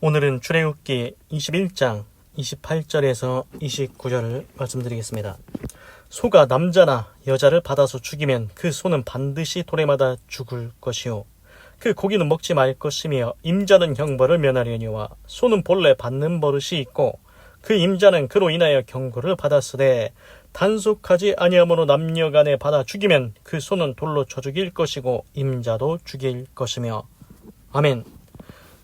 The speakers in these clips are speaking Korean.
오늘은 출애굽기 21장 28절에서 29절을 말씀드리겠습니다. 소가 남자나 여자를 받아서 죽이면 그 소는 반드시 도래마다 죽을 것이요 그 고기는 먹지 말 것이며 임자는 형벌을 면하려니와 소는 본래 받는 버릇이 있고 그 임자는 그로 인하여 경고를 받았으되 단속하지 아니함으로 남녀간에 받아 죽이면 그 소는 돌로 쳐 죽일 것이고 임자도 죽일 것이며. 아멘.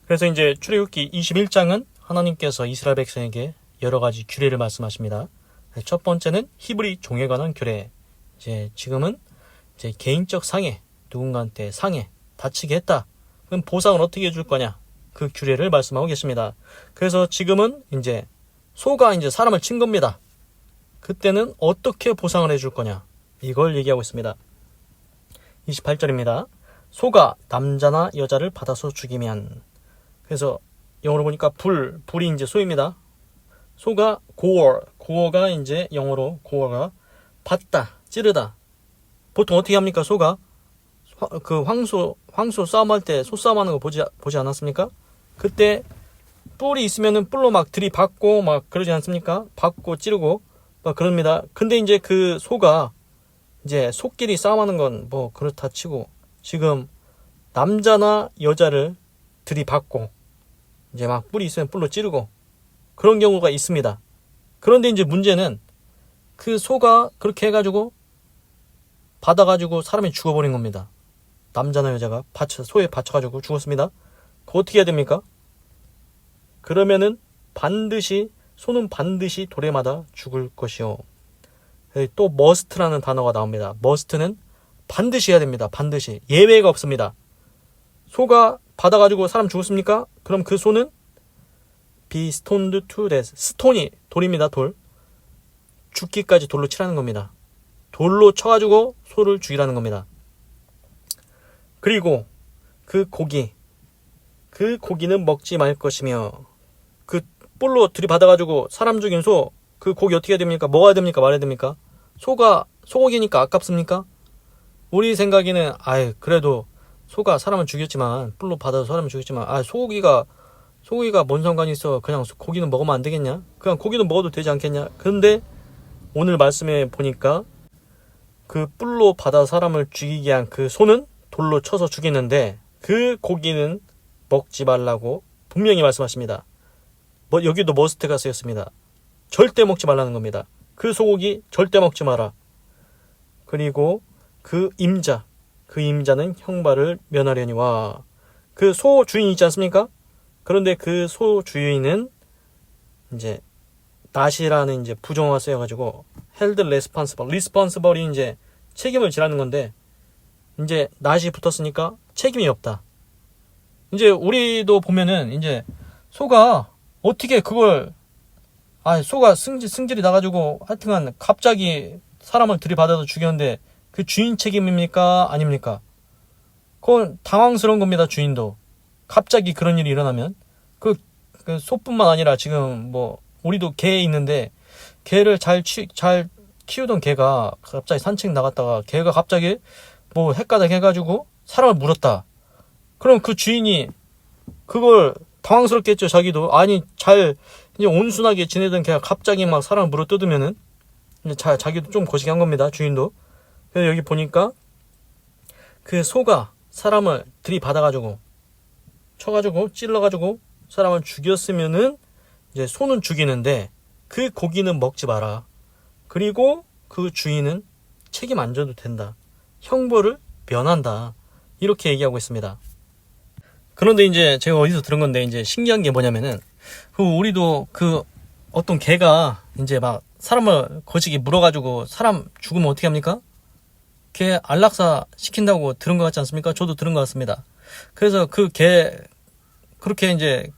그래서 이제 출애굽기 21장은 하나님께서 이스라엘 백성에게 여러 가지 규례를 말씀하십니다. 첫 번째는 히브리 종에 관한 규례. 지금은 개인적 상해, 누군가한테 상해, 다치게 했다. 그럼 보상을 어떻게 해줄 거냐? 그 규례를 말씀하고 계십니다. 그래서 지금은 소가 사람을 친 겁니다. 그때는 어떻게 보상을 해줄 거냐? 이걸 얘기하고 있습니다. 28절입니다. 소가 남자나 여자를 받아서 죽이면. 그래서 영어로 보니까 불이 소입니다. 소가 고어가 영어로 고어가 받다, 찌르다. 보통 어떻게 합니까? 소가 그 황소 싸움할 때 소싸움 하는 거 보지 않았습니까? 그때 뿔이 있으면은 뿔로 막 들이받고 막 그러지 않습니까? 받고 찌르고 막 그럽니다. 근데 그 소가 소끼리 싸움하는 건 뭐 그렇다 치고 지금 남자나 여자를 들이받고 막 뿔이 있으면 뿔로 찌르고 그런 경우가 있습니다. 그런데 문제는 그 소가 그렇게 해가지고 받아가지고 사람이 죽어버린 겁니다. 남자나 여자가 소에 받쳐가지고 죽었습니다. 그거 어떻게 해야 됩니까? 그러면은 소는 반드시 도래마다 죽을 것이요. 또 머스트라는 단어가 나옵니다. 머스트는 반드시 해야 됩니다. 반드시. 예외가 없습니다. 소가 받아가지고 사람 죽었습니까? 그럼 그 소는 be stoned to death. 스톤이 돌입니다. 돌. 죽기까지 돌로 치라는 겁니다. 돌로 쳐가지고 소를 죽이라는 겁니다. 그리고 그 고기는 먹지 말 것이며 그 뿔로 들이받아가지고 사람 죽인 소, 그 고기 어떻게 해야 됩니까? 먹어야 됩니까? 말아야 됩니까? 소고기니까 아깝습니까? 우리 생각에는 그래도 소가 사람을 죽였지만 뿔로 받아서 사람을 죽였지만 소고기가 뭔 상관이 있어. 그냥 고기는 먹으면 안 되겠냐? 그냥 고기는 먹어도 되지 않겠냐? 근데 오늘 말씀에 보니까 그 뿔로 받아 사람을 죽이게 한 그 소는 돌로 쳐서 죽이는데 그 고기는 먹지 말라고 분명히 말씀하십니다. 여기도 머스트가 쓰였습니다. 절대 먹지 말라는 겁니다. 그 소고기 절대 먹지 마라. 그리고 그 임자는 형벌을 면하려니와 그 소 주인 있지 않습니까? 그런데 그 소 주인은 not이라는 부정어가 쓰여가지고 held responsible이 책임을 지라는 건데 not이 붙었으니까 책임이 없다. 우리도 보면은 소가 어떻게 그걸 소가 승질이 나가지고 하여튼간 갑자기 사람을 들이받아서 죽였는데 그 주인 책임입니까? 아닙니까? 그건 당황스러운 겁니다. 주인도 갑자기 그런 일이 일어나면 그 소뿐만 아니라 지금 우리도 개 있는데 개를 잘 키우던 개가 갑자기 산책 나갔다가 개가 갑자기 헷가닥 해가지고 사람을 물었다. 그럼 그 주인이 그걸 당황스럽겠죠. 자기도 잘 온순하게 지내던 개가 갑자기 막 사람을 물어 뜯으면은 자기도 좀 거시기 한 겁니다. 주인도. 그래서 여기 보니까 그 소가 사람을 들이받아가지고 쳐가지고 찔러가지고 사람을 죽였으면은 소는 죽이는데 그 고기는 먹지 마라. 그리고 그 주인은 책임 안 져도 된다. 형벌을 면한다. 이렇게 얘기하고 있습니다. 그런데 제가 어디서 들은 건데 신기한 게 뭐냐면은 우리도 어떤 개가 막 사람을 거시기 물어가지고 사람 죽으면 어떻게 합니까? 개 안락사 시킨다고 들은 것 같지 않습니까? 저도 들은 것 같습니다. 그래서 그렇게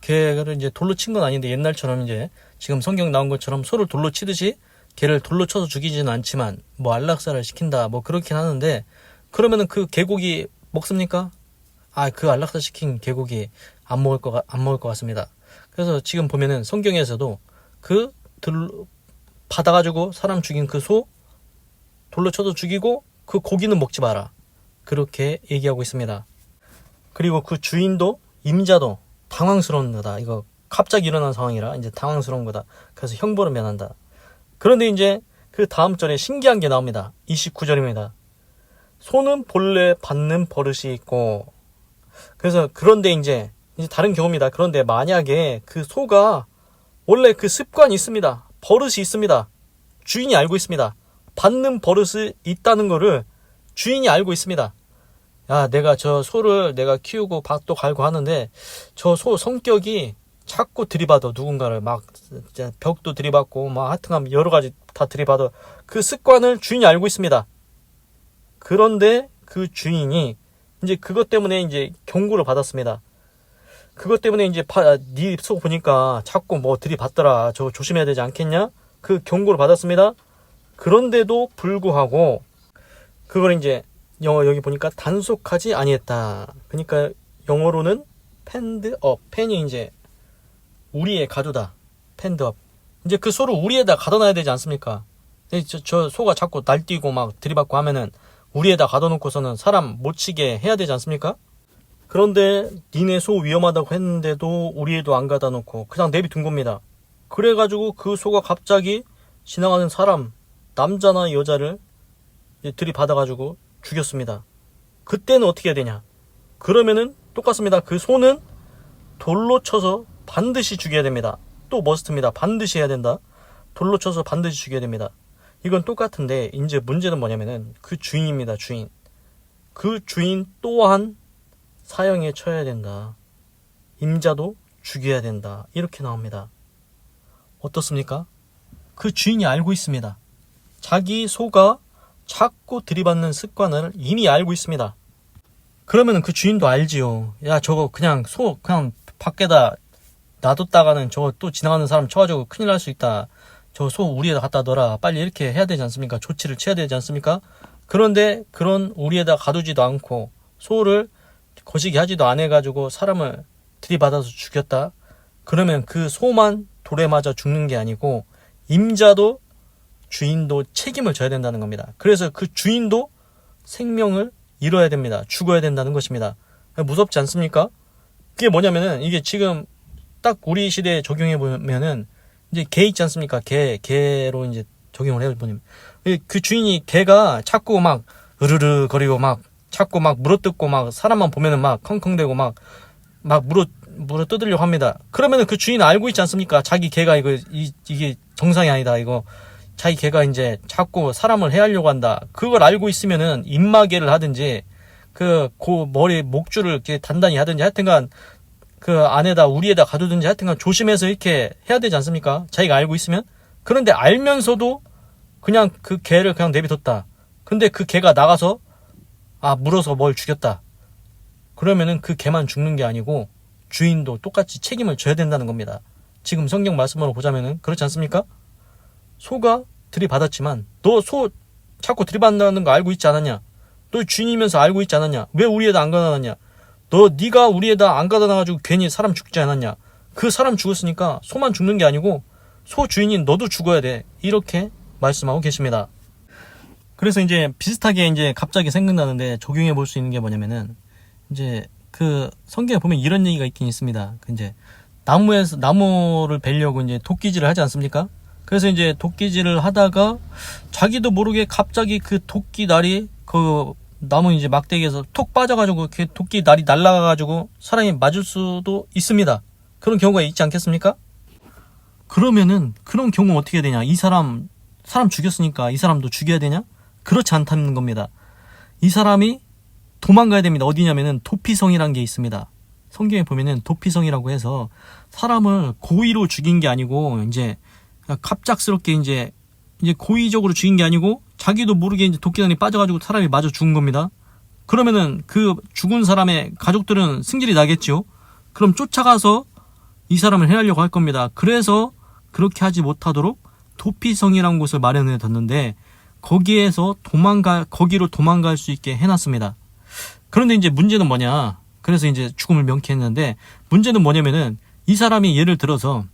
개를 돌로 친 건 아닌데 옛날처럼 지금 성경 나온 것처럼 소를 돌로 치듯이 개를 돌로 쳐서 죽이지는 않지만 안락사를 시킨다 그렇긴 하는데 그러면은 그 개고기 먹습니까? 그 안락사 시킨 개고기 안 먹을 것 같습니다. 그래서 지금 보면은 성경에서도 받아가지고 사람 죽인 그 소 돌로 쳐서 죽이고 그 고기는 먹지 마라. 그렇게 얘기하고 있습니다. 그리고 그 주인도 임자도 당황스러운 거다. 이거 갑자기 일어난 상황이라 이제 당황스러운 거다. 그래서 형벌을 면한다. 그런데 이제 그 다음 절에 신기한 게 나옵니다. 29절입니다. 소는 본래 받는 버릇이 있고, 그래서 그런데 이제 다른 경우입니다. 그런데 만약에 그 소가 원래 그 습관이 있습니다. 버릇이 있습니다. 주인이 알고 있습니다. 받는 버릇이 있다는 거를 주인이 알고 있습니다. 야, 내가 저 소를 내가 키우고 밭도 갈고 하는데 저 소 성격이 자꾸 들이받아. 누군가를 막 벽도 들이받고 막 하여튼 여러 가지 다 들이받아. 그 습관을 주인이 알고 있습니다. 그런데 그 주인이 이제 그것 때문에 이제 경고를 받았습니다. 그것 때문에 이제 네 소 보니까 자꾸 뭐 들이받더라. 저거 조심해야 되지 않겠냐? 그 경고를 받았습니다. 그런데도 불구하고 그걸 이제 여기 보니까 단속하지 아니했다. 그러니까 영어로는 펜드업. 펜이 이제 우리의 가두다. 펜드업. 이제 그 소를 우리에다 가둬놔야 되지 않습니까? 저 소가 자꾸 날뛰고 막 들이받고 하면은 우리에다 가둬놓고서는 사람 못 치게 해야 되지 않습니까? 그런데 니네 소 위험하다고 했는데도 우리에도 안 가둬놓고 그냥 내비둔 겁니다. 그래가지고 그 소가 갑자기 지나가는 사람, 남자나 여자를 들이받아가지고 죽였습니다. 그때는 어떻게 해야 되냐? 그러면은 똑같습니다. 그 소는 돌로 쳐서 반드시 죽여야 됩니다. 또 머스트입니다. 반드시 해야 된다. 돌로 쳐서 반드시 죽여야 됩니다. 이건 똑같은데 이제 문제는 뭐냐면은 그 주인입니다. 주인. 그 주인 또한 사형에 쳐야 된다. 임자도 죽여야 된다. 이렇게 나옵니다. 어떻습니까? 그 주인이 알고 있습니다. 자기 소가 자꾸 들이받는 습관을 이미 알고 있습니다. 그러면 그 주인도 알지요. 야, 저거 그냥 소 그냥 밖에다 놔뒀다가는 저거 또 지나가는 사람 쳐가지고 큰일 날 수 있다. 저 소 우리에다 갖다 놔라. 빨리 이렇게 해야 되지 않습니까? 조치를 취해야 되지 않습니까? 그런데 그런 우리에다 가두지도 않고 소를 거시기 하지도 안 해가지고 사람을 들이받아서 죽였다. 그러면 그 소만 돌에 맞아 죽는 게 아니고 임자도 주인도 책임을 져야 된다는 겁니다. 그래서 그 주인도 생명을 잃어야 됩니다. 죽어야 된다는 것입니다. 무섭지 않습니까? 그게 뭐냐면은 이게 지금 딱 우리 시대에 적용해 보면은 이제 개 있지 않습니까? 개로 이제 적용을 해보면 그 주인이 개가 자꾸 막 으르르 거리고 막 자꾸 막 물어뜯고 막 사람만 보면은 막 컹컹대고 막 물어 뜯으려고 합니다. 그러면은 그 주인은 알고 있지 않습니까? 자기 개가 이게 정상이 아니다. 이거 자기 개가 이제 자꾸 사람을 해하려고 한다. 그걸 알고 있으면은 입마개를 하든지 그 머리 목줄을 이렇게 단단히 하든지 하여튼간 그 안에다 우리에다 가두든지 하여튼간 조심해서 이렇게 해야 되지 않습니까? 자기가 알고 있으면. 그런데 알면서도 그냥 그 개를 그냥 내비뒀다. 근데 그 개가 나가서 물어서 뭘 죽였다. 그러면은 그 개만 죽는 게 아니고 주인도 똑같이 책임을 져야 된다는 겁니다. 지금 성경 말씀으로 보자면은 그렇지 않습니까? 소가 들이받았지만 너 소 자꾸 들이받는다는 거 알고 있지 않았냐? 너 주인이면서 알고 있지 않았냐? 왜 우리에다 안 가둬놨냐? 네가 우리에다 안 가둬놔가지고 괜히 사람 죽지 않았냐? 그 사람 죽었으니까 소만 죽는 게 아니고 소 주인인 너도 죽어야 돼. 이렇게 말씀하고 계십니다. 그래서 이제 비슷하게 이제 갑자기 생각나는데 적용해 볼 수 있는 게 뭐냐면은 이제 그 성경에 보면 이런 얘기가 있긴 있습니다. 이제 나무를 베려고 이제 도끼질을 하지 않습니까? 그래서 이제 도끼질을 하다가 자기도 모르게 갑자기 그 도끼 날이 그 나무 이제 막대기에서 톡 빠져가지고 그 도끼 날이 날아가가지고 사람이 맞을 수도 있습니다. 그런 경우가 있지 않겠습니까? 그러면은 그런 경우 어떻게 되냐? 이 사람 죽였으니까 이 사람도 죽여야 되냐? 그렇지 않다는 겁니다. 이 사람이 도망가야 됩니다. 어디냐면은 도피성이라는 게 있습니다. 성경에 보면은 도피성이라고 해서 사람을 고의로 죽인 게 아니고 이제 갑작스럽게 이제 고의적으로 죽인 게 아니고 자기도 모르게 이제 도끼단이 빠져가지고 사람이 맞아 죽은 겁니다. 그러면은 그 죽은 사람의 가족들은 승질이 나겠죠. 그럼 쫓아가서 이 사람을 해하려고 할 겁니다. 그래서 그렇게 하지 못하도록 도피성이라는 곳을 마련해 뒀는데 거기로 도망갈 수 있게 해놨습니다. 그런데 이제 문제는 뭐냐? 그래서 이제 죽음을 명쾌했는데 문제는 뭐냐면은 이 사람이 예를 들어서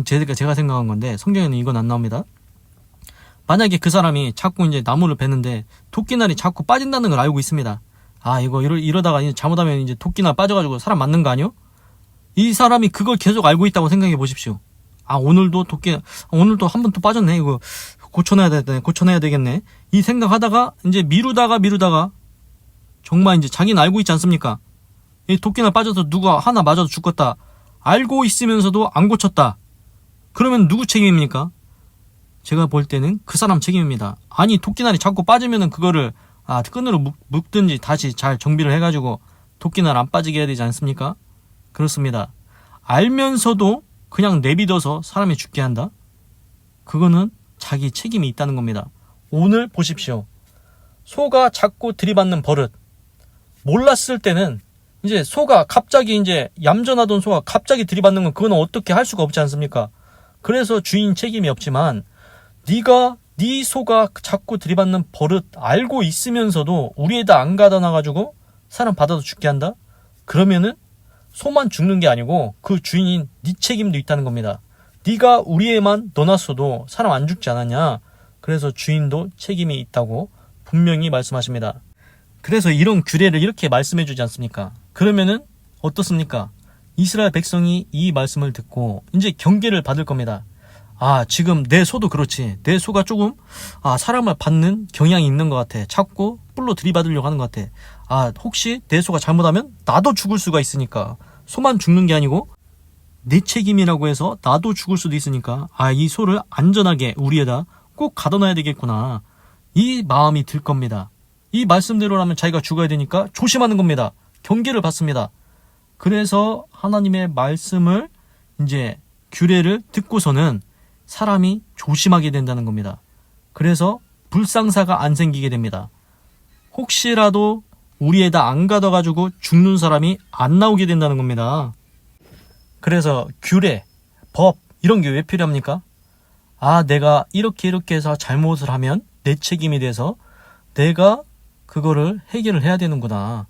제가 생각한 건데 성경에는 이건 안 나옵니다. 만약에 그 사람이 자꾸 이제 나무를 베는데 도끼날이 자꾸 빠진다는 걸 알고 있습니다. 이거 이러다가 이제 잘못하면 이제 도끼날 빠져가지고 사람 맞는 거 아니요? 이 사람이 그걸 계속 알고 있다고 생각해 보십시오. 오늘도 한 번 또 빠졌네. 이거 고쳐내야 되겠네. 이 생각하다가 이제 미루다가 정말 이제 자기는 알고 있지 않습니까? 이 도끼나 빠져서 누가 하나 맞아도 죽겠다. 알고 있으면서도 안 고쳤다. 그러면 누구 책임입니까? 제가 볼 때는 그 사람 책임입니다. 아니, 도끼날이 자꾸 빠지면은 그거를 끈으로 묶든지 다시 잘 정비를 해가지고 도끼날 안 빠지게 해야 되지 않습니까? 그렇습니다. 알면서도 그냥 내비둬서 사람이 죽게 한다? 그거는 자기 책임이 있다는 겁니다. 오늘 보십시오. 소가 자꾸 들이받는 버릇. 몰랐을 때는 이제 소가 갑자기 이제 얌전하던 소가 갑자기 들이받는 건 그거는 어떻게 할 수가 없지 않습니까? 그래서 주인 책임이 없지만 네 소가 자꾸 들이받는 버릇 알고 있으면서도 우리에다 안 가다 놔가지고 사람 받아도 죽게 한다? 그러면은 소만 죽는 게 아니고 그 주인인 네 책임도 있다는 겁니다. 네가 우리에만 넣어놨어도 사람 안 죽지 않았냐? 그래서 주인도 책임이 있다고 분명히 말씀하십니다. 그래서 이런 규례를 이렇게 말씀해 주지 않습니까? 그러면은 어떻습니까? 이스라엘 백성이 이 말씀을 듣고 이제 경계를 받을 겁니다. 지금 내 소도 그렇지. 내 소가 조금 사람을 받는 경향이 있는 것 같아. 자꾸 뿔로 들이받으려고 하는 것 같아. 혹시 내 소가 잘못하면 나도 죽을 수가 있으니까. 소만 죽는 게 아니고 내 책임이라고 해서 나도 죽을 수도 있으니까 이 소를 안전하게 우리에다 꼭 가둬놔야 되겠구나. 이 마음이 들 겁니다. 이 말씀대로라면 자기가 죽어야 되니까 조심하는 겁니다. 경계를 받습니다. 그래서 하나님의 말씀을 이제 규례를 듣고서는 사람이 조심하게 된다는 겁니다. 그래서 불상사가 안 생기게 됩니다. 혹시라도 우리에다 안 가둬가지고 죽는 사람이 안 나오게 된다는 겁니다. 그래서 규례, 법 이런 게 왜 필요합니까? 내가 이렇게 해서 잘못을 하면 내 책임이 돼서 내가 그거를 해결을 해야 되는구나.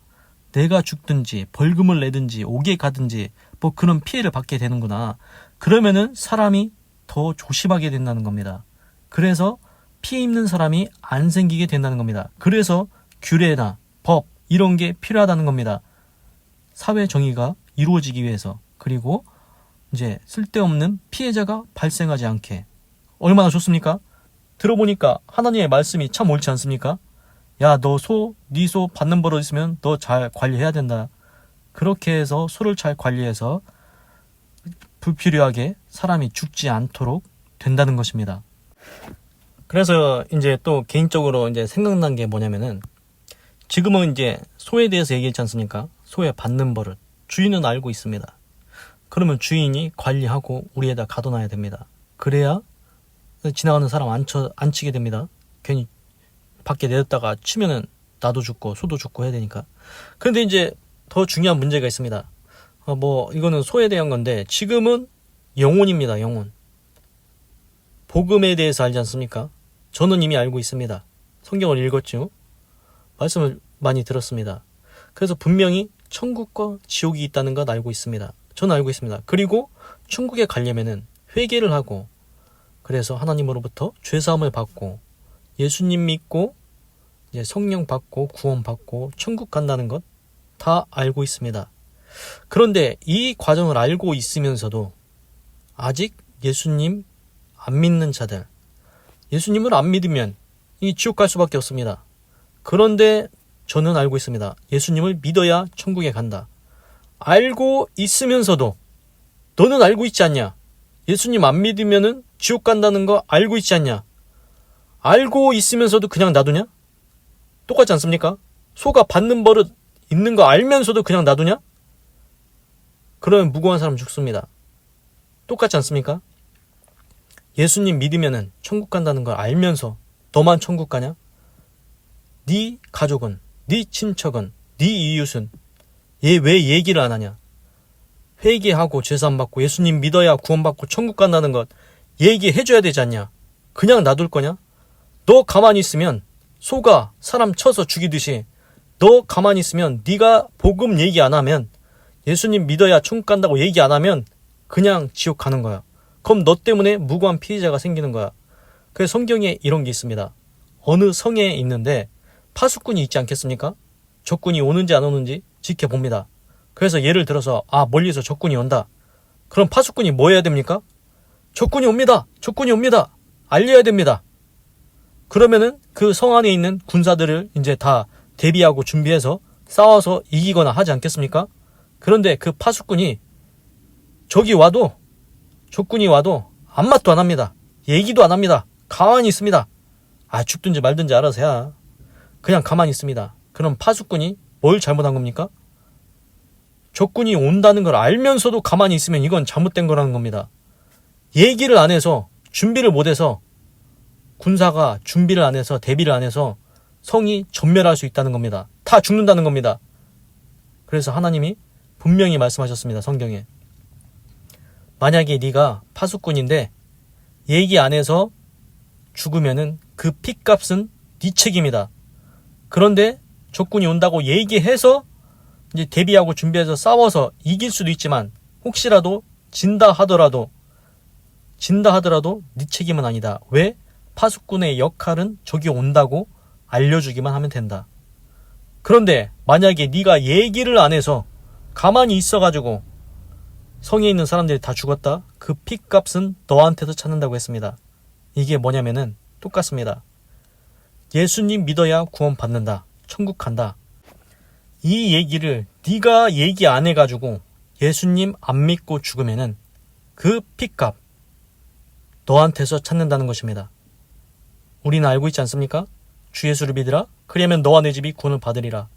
내가 죽든지 벌금을 내든지 옥에 가든지 뭐 그런 피해를 받게 되는구나. 그러면은 사람이 더 조심하게 된다는 겁니다. 그래서 피해 입는 사람이 안 생기게 된다는 겁니다. 그래서 규례나 법 이런 게 필요하다는 겁니다. 사회 정의가 이루어지기 위해서. 그리고 이제 쓸데없는 피해자가 발생하지 않게. 얼마나 좋습니까? 들어보니까 하나님의 말씀이 참 옳지 않습니까? 야, 네 소 받는 버릇 있으면 너 잘 관리해야 된다. 그렇게 해서 소를 잘 관리해서 불필요하게 사람이 죽지 않도록 된다는 것입니다. 그래서 이제 또 개인적으로 이제 생각난 게 뭐냐면은 지금은 이제 소에 대해서 얘기했지 않습니까? 소의 받는 버릇. 주인은 알고 있습니다. 그러면 주인이 관리하고 우리에다 가둬놔야 됩니다. 그래야 지나가는 사람 안 치게 됩니다. 괜히 밖에 내뒀다가 치면은 나도 죽고 소도 죽고 해야 되니까. 그런데 이제 더 중요한 문제가 있습니다. 이거는 소에 대한 건데 지금은 영혼입니다. 영혼. 복음에 대해서 알지 않습니까? 저는 이미 알고 있습니다. 성경을 읽었죠. 말씀을 많이 들었습니다. 그래서 분명히 천국과 지옥이 있다는 것 알고 있습니다. 저는 알고 있습니다. 그리고 천국에 가려면은 회개를 하고 그래서 하나님으로부터 죄사함을 받고 예수님 믿고 이제 성령 받고 구원 받고 천국 간다는 것 다 알고 있습니다. 그런데 이 과정을 알고 있으면서도 아직 예수님 안 믿는 자들, 예수님을 안 믿으면 이 지옥 갈 수밖에 없습니다. 그런데 저는 알고 있습니다. 예수님을 믿어야 천국에 간다. 알고 있으면서도 너는 알고 있지 않냐? 예수님 안 믿으면은 지옥 간다는 거 알고 있지 않냐? 알고 있으면서도 그냥 놔두냐? 똑같지 않습니까? 소가 받는 버릇 있는 거 알면서도 그냥 놔두냐? 그러면 무고한 사람 죽습니다. 똑같지 않습니까? 예수님 믿으면은 천국 간다는 걸 알면서 너만 천국 가냐? 네 가족은, 네 친척은, 네 이웃은 얘 왜 얘기를 안 하냐? 회개하고 죄사함 받고 예수님 믿어야 구원받고 천국 간다는 것 얘기해줘야 되지 않냐? 그냥 놔둘 거냐? 너 가만히 있으면 소가 사람 쳐서 죽이듯이 너 가만히 있으면 네가 복음 얘기 안 하면 예수님 믿어야 천국 간다고 얘기 안 하면 그냥 지옥 가는 거야. 그럼 너 때문에 무고한 피해자가 생기는 거야. 그래서 성경에 이런 게 있습니다. 어느 성에 있는데 파수꾼이 있지 않겠습니까? 적군이 오는지 안 오는지 지켜봅니다. 그래서 예를 들어서 멀리서 적군이 온다. 그럼 파수꾼이 뭐 해야 됩니까? 적군이 옵니다. 적군이 옵니다. 알려야 됩니다. 그러면은 그 성 안에 있는 군사들을 이제 다 대비하고 준비해서 싸워서 이기거나 하지 않겠습니까? 그런데 그 파수꾼이 적군이 와도 아무 말도 안 합니다. 얘기도 안 합니다. 가만히 있습니다. 죽든지 말든지 알아서 해야. 그냥 가만히 있습니다. 그럼 파수꾼이 뭘 잘못한 겁니까? 적군이 온다는 걸 알면서도 가만히 있으면 이건 잘못된 거라는 겁니다. 얘기를 안 해서, 준비를 못 해서, 군사가 준비를 안 해서, 대비를 안 해서 성이 전멸할 수 있다는 겁니다. 다 죽는다는 겁니다. 그래서 하나님이 분명히 말씀하셨습니다. 성경에. 만약에 네가 파수꾼인데 얘기 안 해서 죽으면은 그 핏값은 네 책임이다. 그런데 적군이 온다고 얘기해서 이제 대비하고 준비해서 싸워서 이길 수도 있지만 혹시라도 진다 하더라도 네 책임은 아니다. 왜? 파수꾼의 역할은 적이 온다고 알려주기만 하면 된다. 그런데 만약에 네가 얘기를 안 해서 가만히 있어가지고 성에 있는 사람들이 다 죽었다? 그 핏값은 너한테서 찾는다고 했습니다. 이게 뭐냐면은 똑같습니다. 예수님 믿어야 구원 받는다. 천국 간다. 이 얘기를 네가 얘기 안 해가지고 예수님 안 믿고 죽으면은 그 핏값 너한테서 찾는다는 것입니다. 우리는 알고 있지 않습니까? 주 예수를 믿으라. 그리하면 너와 내 집이 구원을 받으리라.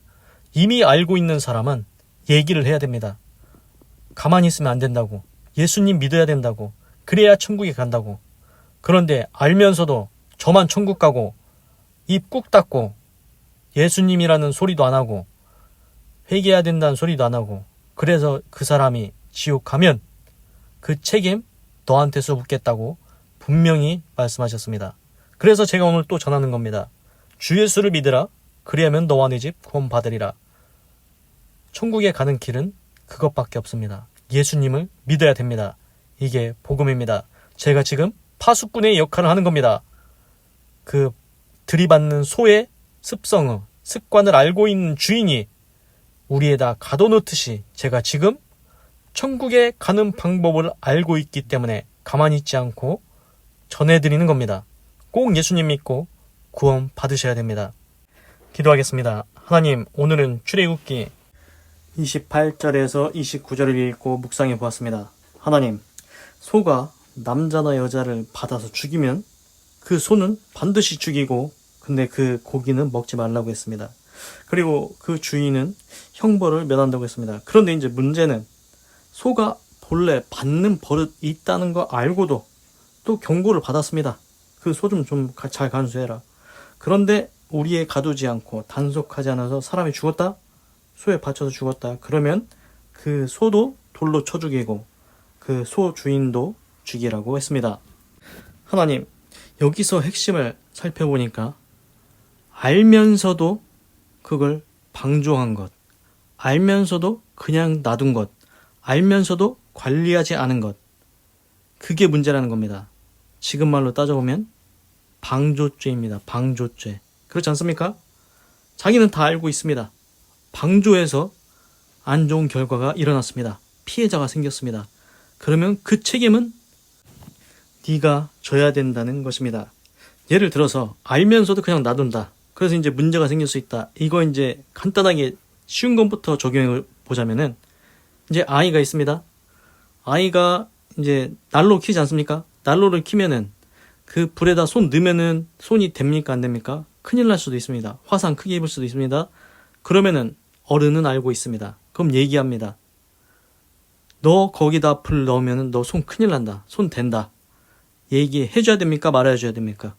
이미 알고 있는 사람은 얘기를 해야 됩니다. 가만히 있으면 안 된다고. 예수님 믿어야 된다고. 그래야 천국에 간다고. 그런데 알면서도 저만 천국 가고 입 꾹 닫고 예수님이라는 소리도 안 하고 회개해야 된다는 소리도 안 하고 그래서 그 사람이 지옥 가면 그 책임 너한테서 묻겠다고 분명히 말씀하셨습니다. 그래서 제가 오늘 또 전하는 겁니다. 주 예수를 믿으라. 그리하면 너와 네 집 구원 받으리라. 천국에 가는 길은 그것밖에 없습니다. 예수님을 믿어야 됩니다. 이게 복음입니다. 제가 지금 파수꾼의 역할을 하는 겁니다. 그 들이받는 소의 습관을 알고 있는 주인이 우리에다 가둬놓듯이 제가 지금 천국에 가는 방법을 알고 있기 때문에 가만히 있지 않고 전해드리는 겁니다. 꼭 예수님 믿고 구원 받으셔야 됩니다. 기도하겠습니다. 하나님, 오늘은 출애굽기 28절에서 29절을 읽고 묵상해 보았습니다. 하나님, 소가 남자나 여자를 받아서 죽이면 그 소는 반드시 죽이고 근데 그 고기는 먹지 말라고 했습니다. 그리고 그 주인은 형벌을 면한다고 했습니다. 그런데 이제 문제는 소가 본래 받는 버릇이 있다는 거 알고도 또 경고를 받았습니다. 그 소 좀 잘 간수해라. 그런데 우리에 가두지 않고 단속하지 않아서 사람이 죽었다? 소에 받쳐서 죽었다. 그러면 그 소도 돌로 쳐 죽이고 그 소 주인도 죽이라고 했습니다. 하나님, 여기서 핵심을 살펴보니까 알면서도 그걸 방조한 것, 알면서도 그냥 놔둔 것, 알면서도 관리하지 않은 것, 그게 문제라는 겁니다. 지금 말로 따져보면 방조죄입니다. 방조죄. 그렇지 않습니까? 자기는 다 알고 있습니다. 방조해서 안 좋은 결과가 일어났습니다. 피해자가 생겼습니다. 그러면 그 책임은 네가 져야 된다는 것입니다. 예를 들어서 알면서도 그냥 놔둔다. 그래서 이제 문제가 생길 수 있다. 이거 이제 간단하게 쉬운 것부터 적용해 보자면은 이제 아이가 있습니다. 아이가 이제 난로 키지 않습니까? 난로를 키면은 그 불에다 손 넣으면은 손이 됩니까? 안 됩니까? 큰일 날 수도 있습니다. 화상 크게 입을 수도 있습니다. 그러면은 어른은 알고 있습니다. 그럼 얘기합니다. 너 거기다 불 넣으면은 너 손 큰일 난다. 손 된다. 얘기해줘야 됩니까? 말아줘야 됩니까?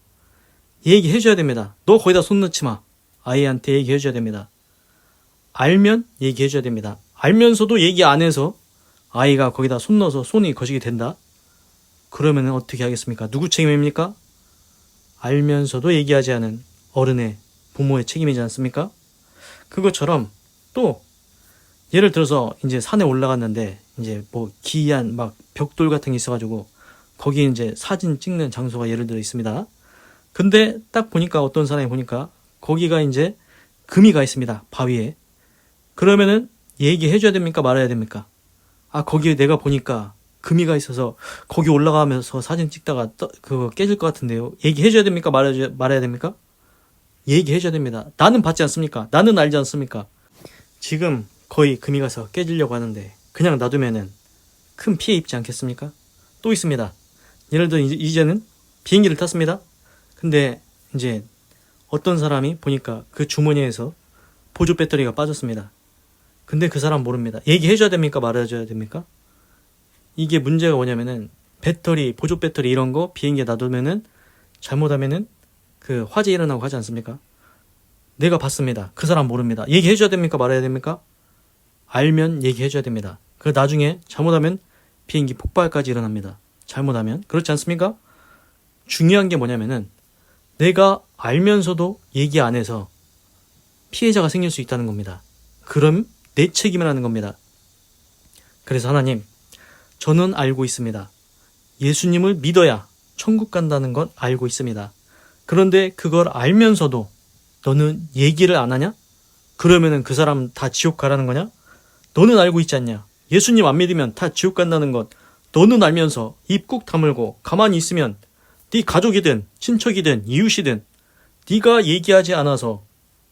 얘기해줘야 됩니다. 너 거기다 손 넣지 마. 아이한테 얘기해줘야 됩니다. 알면 얘기해줘야 됩니다. 알면서도 얘기 안 해서 아이가 거기다 손 넣어서 손이 거시기 된다? 그러면 어떻게 하겠습니까? 누구 책임입니까? 알면서도 얘기하지 않은 어른의, 부모의 책임이지 않습니까? 그것처럼 또 예를 들어서 이제 산에 올라갔는데 이제 뭐 기이한 막 벽돌 같은 게 있어가지고 거기에 이제 사진 찍는 장소가 예를 들어 있습니다. 근데 딱 보니까 어떤 사람이 보니까 거기가 이제 금이 가 있습니다. 바위에. 그러면은 얘기해줘야 됩니까? 말아야 됩니까? 아, 거기에 내가 보니까 금이가 있어서 거기 올라가면서 사진 찍다가 그거 깨질 것 같은데요. 얘기해줘야 됩니까? 말아야 됩니까? 얘기해줘야 됩니다. 나는 받지 않습니까? 나는 알지 않습니까? 지금 거의 금이 가서 깨지려고 하는데 그냥 놔두면은 큰 피해 입지 않겠습니까? 또 있습니다. 예를 들어 이제는 비행기를 탔습니다. 근데 이제 어떤 사람이 보니까 그 주머니에서 보조 배터리가 빠졌습니다. 근데 그 사람 모릅니다. 얘기해줘야 됩니까? 말해줘야 됩니까? 이게 문제가 뭐냐면은 배터리, 보조 배터리 이런 거 비행기에 놔두면은 잘못하면은 그 화재 일어나고 하지 않습니까? 내가 봤습니다. 그 사람 모릅니다. 얘기해줘야 됩니까? 말해야 됩니까? 알면 얘기해줘야 됩니다. 그 나중에 잘못하면 비행기 폭발까지 일어납니다. 잘못하면. 그렇지 않습니까? 중요한 게 뭐냐면은 내가 알면서도 얘기 안 해서 피해자가 생길 수 있다는 겁니다. 그럼 내 책임이라는 겁니다. 그래서 하나님, 저는 알고 있습니다. 예수님을 믿어야 천국 간다는 건 알고 있습니다. 그런데 그걸 알면서도 너는 얘기를 안 하냐? 그러면은 그 사람 다 지옥 가라는 거냐? 너는 알고 있지 않냐? 예수님 안 믿으면 다 지옥 간다는 것 너는 알면서 입 꾹 다물고 가만히 있으면 네 가족이든 친척이든 이웃이든 네가 얘기하지 않아서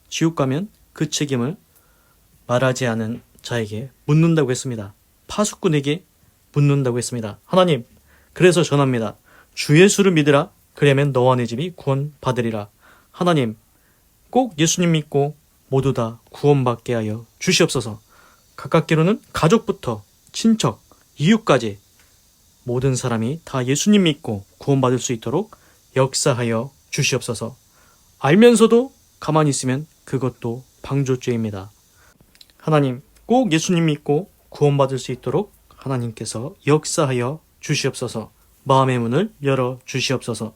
지옥 가면 그 책임을 말하지 않은 자에게 묻는다고 했습니다. 파수꾼에게 묻는다고 했습니다. 하나님, 그래서 전합니다. 주 예수를 믿으라. 그러면 너와 내 집이 구원받으리라. 하나님, 꼭 예수님 믿고 모두 다 구원받게 하여 주시옵소서. 가깝게로는 가족부터 친척, 이웃까지 모든 사람이 다 예수님 믿고 구원받을 수 있도록 역사하여 주시옵소서. 알면서도 가만히 있으면 그것도 방조죄입니다. 하나님, 꼭 예수님 믿고 구원받을 수 있도록 하나님께서 역사하여 주시옵소서. 마음의 문을 열어 주시옵소서.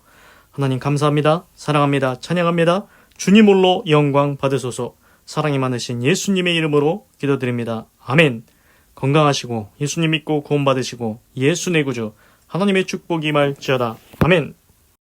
하나님 감사합니다. 사랑합니다. 찬양합니다. 주님 홀로 영광 받으소서. 사랑이 많으신 예수님의 이름으로 기도드립니다. 아멘. 건강하시고 예수님 믿고 구원받으시고 예수 내 구주 하나님의 축복이 임할지어다. 아멘.